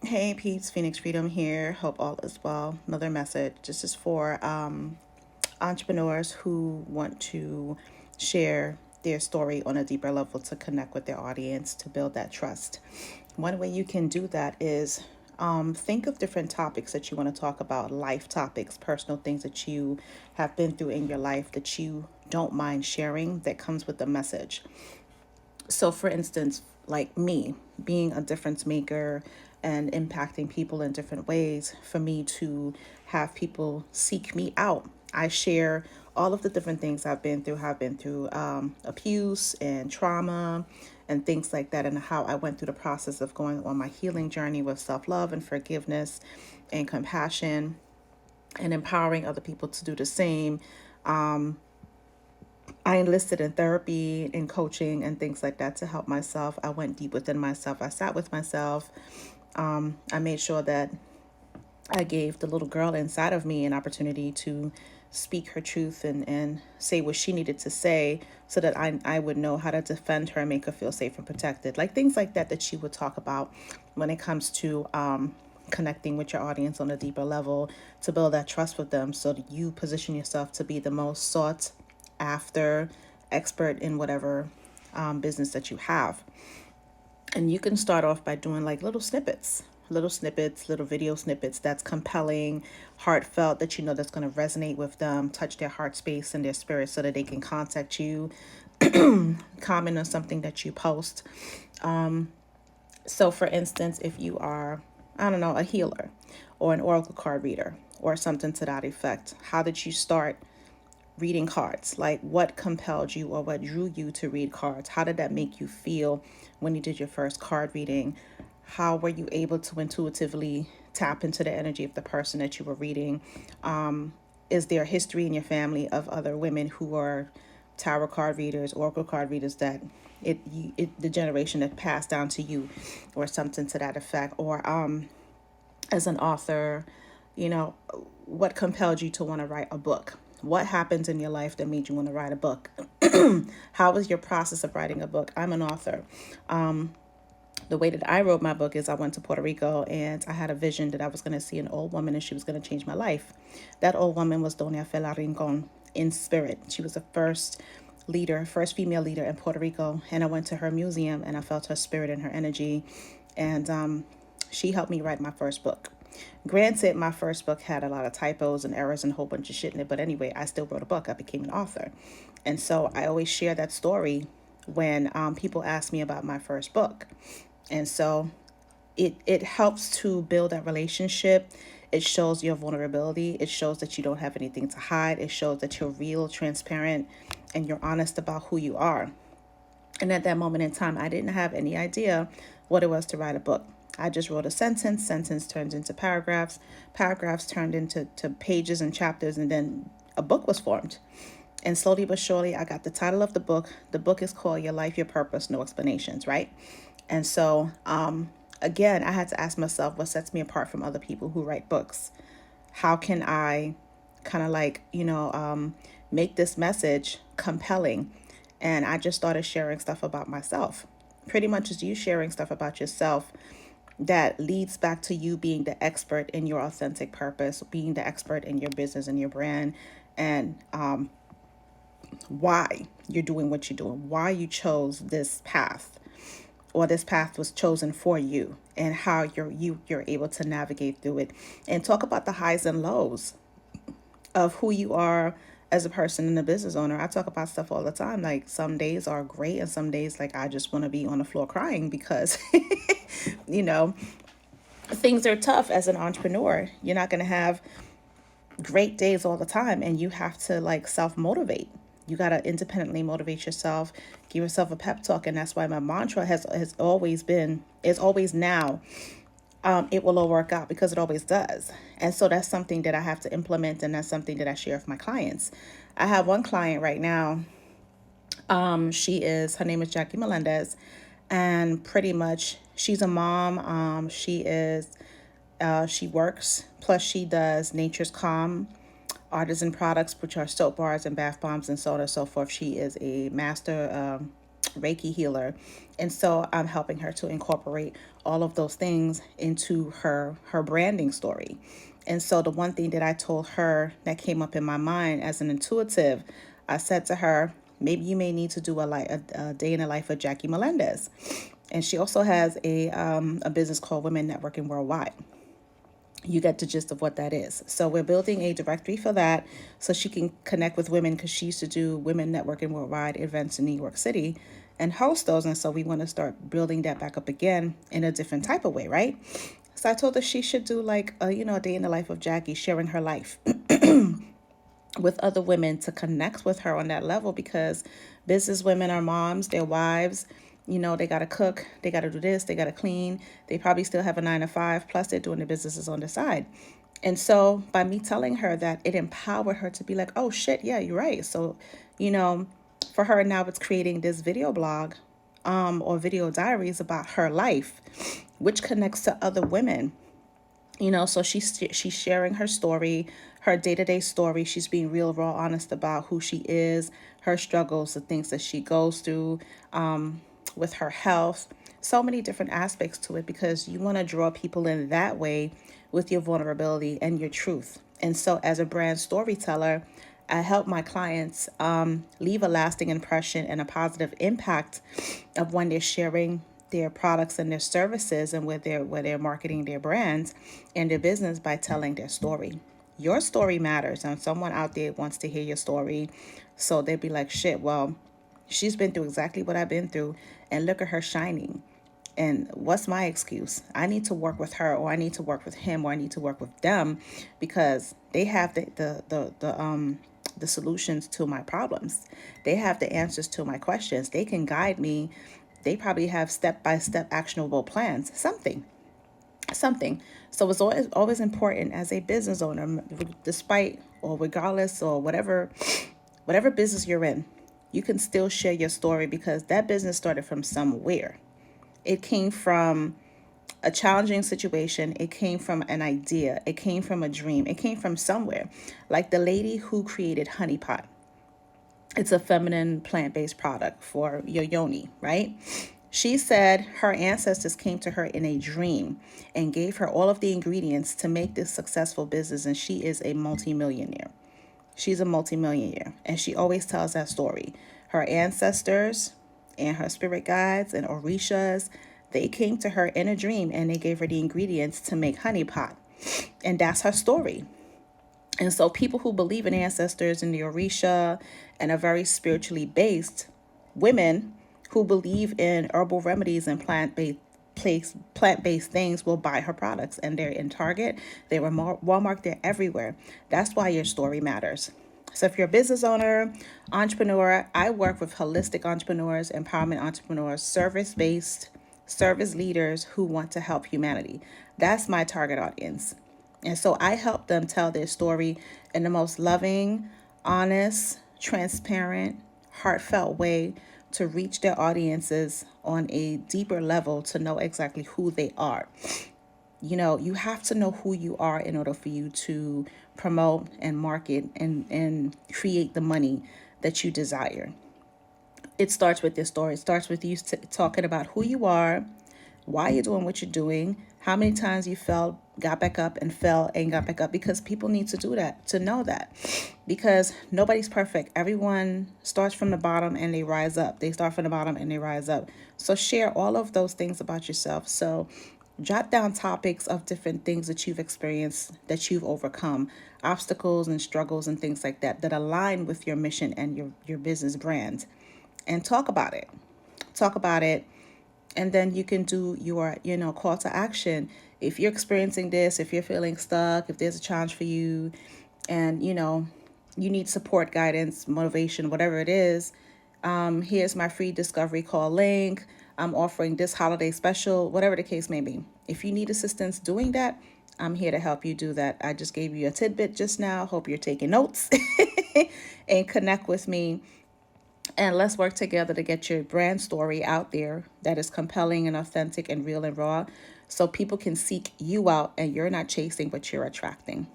Hey peeps, Phoenix Freedom here. Hope all is well. Another message. This is for entrepreneurs who want to share their story on a deeper level to connect with their audience to build that trust. One way you can do that is think of different topics that you want to talk about, life topics, personal things that you have been through in your life that you don't mind sharing that comes with the message. So for instance, like me being a difference maker and impacting people in different ways, for me to have people seek me out, I share all of the different things I've been through, have been through abuse and trauma and things like that, and how I went through the process of going on my healing journey with self-love and forgiveness and compassion and empowering other people to do the same. I enlisted in therapy and coaching and things like that to help myself. I went deep within myself. I sat with myself. I made sure that I gave the little girl inside of me an opportunity to speak her truth and say what she needed to say so that I would know how to defend her and make her feel safe and protected. Like things like that she would talk about when it comes to connecting with your audience on a deeper level to build that trust with them so that you position yourself to be the most sought after expert in whatever business that you have. And you can start off by doing like little snippets, little video snippets that's compelling, heartfelt, that you know that's going to resonate with them, touch their heart space and their spirit so that they can contact you, comment on something that you post. So, for instance, if you are, I don't know, a healer or an oracle card reader or something to that effect, how did you start reading cards? Like, what compelled you or what drew you to read cards? How did that make you feel when you did your first card reading? How were you able to intuitively tap into the energy of the person that you were reading? Is there a history in your family of other women who are tarot card readers, oracle card readers, that the generation that passed down to you or something to that effect? Or as an author, you know, what compelled you to want to write a book? What happens in your life that made you want to write a book? How was your process of writing a book? I'm an author. The way that I wrote my book is I went to Puerto Rico and I had a vision that I was going to see an old woman and she was going to change my life. That old woman was Doña Fela Rincon in spirit. She was the first female leader in Puerto Rico. And I went to her museum and I felt her spirit and her energy. And she helped me write my first book. Granted, my first book had a lot of typos and errors and a whole bunch of shit in it, but anyway, I still wrote a book. I became an author. And so I always share that story when people ask me about my first book. And so it helps to build that relationship. It shows your vulnerability. It shows that you don't have anything to hide. It shows that you're real, transparent, and you're honest about who you are. And at that moment in time, I didn't have any idea what it was to write a book. I just wrote a sentence turned into paragraphs, paragraphs turned into pages and chapters, and then a book was formed. And slowly but surely, I got the title of the book. The book is called Your Life, Your Purpose, No Explanations, right? And so, again, I had to ask myself, what sets me apart from other people who write books? How can I kind of like, make this message compelling? And I just started sharing stuff about myself. Pretty much as you sharing stuff about yourself that leads back to you being the expert in your authentic purpose, being the expert in your business and your brand, and why you're doing what you're doing, why you chose this path, or this path was chosen for you, and how you're able to navigate through it, and talk about the highs and lows of who you are as a person and a business owner. I talk about stuff all the time. Like some days are great and some days like I just want to be on the floor crying because you know, things are tough as an entrepreneur. You're not going to have great days all the time and you have to like self-motivate. You got to independently motivate yourself, give yourself a pep talk. And that's why my mantra has always been, is always now, it will all work out, because it always does. And so that's something that I have to implement, and that's something that I share with my clients. I have one client right now. Her name is Jackie Melendez, and pretty much she's a mom. She works, plus she does Nature's Calm artisan products, which are soap bars and bath bombs and so on and so forth. She is a master Reiki healer. And so I'm helping her to incorporate all of those things into her branding story. And so the one thing that I told her that came up in my mind as an intuitive, I said to her, maybe you may need to do a day in the life of Jackie Melendez. And she also has a business called Women Networking Worldwide. You get the gist of what that is. So we're building a directory for that so she can connect with women, because she used to do Women Networking Worldwide events in New York City and host those. And so we want to start building that back up again in a different type of way, right? So I told her she should do like a day in the life of Jackie, sharing her life with other women to connect with her on that level, because business women are moms, they're wives. They got to cook, they got to do this, they got to clean. They probably still have a 9 to 5, plus they're doing the businesses on the side. And so by me telling her that, it empowered her to be like, oh shit, yeah, you're right. So, for her now, it's creating this video blog or video diaries about her life, which connects to other women. So she's sharing her story, her day-to-day story. She's being real, raw, honest about who she is, her struggles, the things that she goes through with her health. So many different aspects to it, because you want to draw people in that way with your vulnerability and your truth. And so as a brand storyteller, I help my clients leave a lasting impression and a positive impact of when they're sharing their products and their services, and where they're marketing their brands and their business by telling their story. Your story matters, and someone out there wants to hear your story. So they'd be like, shit, well, she's been through exactly what I've been through, and look at her shining. And what's my excuse? I need to work with her, or I need to work with him, or I need to work with them, because they have the solutions to my problems. They have the answers to my questions. They can guide me. They probably have step-by-step actionable plans, something. So it's always important as a business owner, despite or regardless or whatever business you're in, you can still share your story, because that business started from somewhere. It came from a challenging situation. It came from an idea. It came from a dream. It came from somewhere. Like the lady who created Honey Pot. It's a feminine plant-based product for your yoni, right? She said her ancestors came to her in a dream and gave her all of the ingredients to make this successful business, and she is a multimillionaire. She's a multimillionaire, and she always tells that story. Her ancestors and her spirit guides and orishas, they came to her in a dream and they gave her the ingredients to make honey pot. And that's her story. And so people who believe in ancestors and the Orisha and are very spiritually based, women who believe in herbal remedies and plant-based things will buy her products. And they're in Target, they're in Walmart, they're everywhere. That's why your story matters. So if you're a business owner, entrepreneur, I work with holistic entrepreneurs, empowerment entrepreneurs, service-based service leaders who want to help humanity. That's my target audience. And so I help them tell their story in the most loving, honest, transparent, heartfelt way to reach their audiences on a deeper level, to know exactly who they are. You have to know who you are in order for you to promote and market and create the money that you desire. It starts with your story. It starts with you talking about who you are, why you're doing what you're doing, how many times you fell, got back up, and fell and got back up, because people need to do that, to know that, because nobody's perfect. Everyone starts from the bottom and they rise up. They start from the bottom and they rise up. So share all of those things about yourself. So jot down topics of different things that you've experienced, that you've overcome, obstacles and struggles and things like that, that align with your mission and your business brand, and talk about it. Talk about it. And then you can do your, call to action. If you're experiencing this, if you're feeling stuck, if there's a challenge for you, and, you need support, guidance, motivation, whatever it is, here's my free discovery call link. I'm offering this holiday special, whatever the case may be. If you need assistance doing that, I'm here to help you do that. I just gave you a tidbit just now. Hope you're taking notes and connect with me. And let's work together to get your brand story out there that is compelling and authentic and real and raw, so people can seek you out and you're not chasing, but you're attracting.